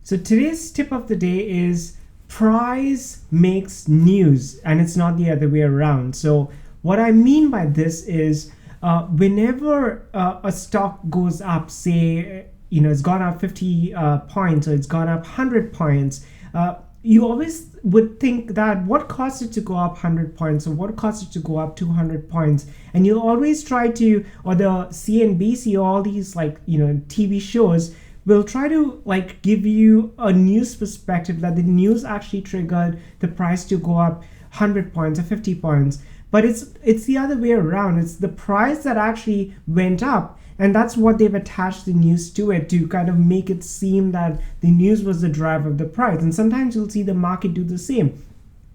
So today's tip of the day is price makes news and it's not the other way around. So what I mean by this is whenever a stock goes up, say, it's gone up 50 points or it's gone up 100 points, you always would think that what caused it to go up 100 points or what caused it to go up 200 points, and you'll always try to, or the CNBC, all these TV shows will try to give you a news perspective that the news actually triggered the price to go up 100 points or 50 points. But it's the other way around. It's the price that actually went up, and that's what they've attached the news to it to kind of make it seem that the news was the driver of the price. And sometimes you'll see the market do the same,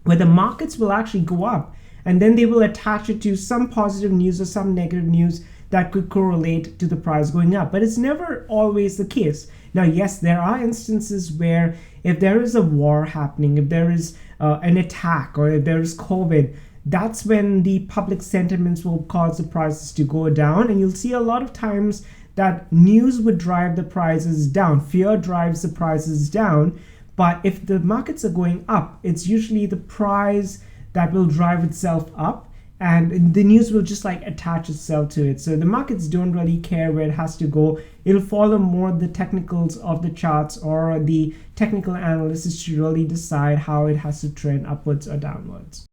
where the markets will actually go up and then they will attach it to some positive news or some negative news that could correlate to the price going up. But it's never always the case. Now, yes, there are instances where if there is a war happening, if there is an attack, or if there is COVID, that's when the public sentiments will cause the prices to go down. And you'll see a lot of times that news would drive the prices down. Fear drives the prices down. But if the markets are going up, it's usually the price that will drive itself up, and the news will just attach itself to it. So the markets don't really care where it has to go. It'll follow more the technicals of the charts, or the technical analysis to really decide how it has to trend upwards or downwards.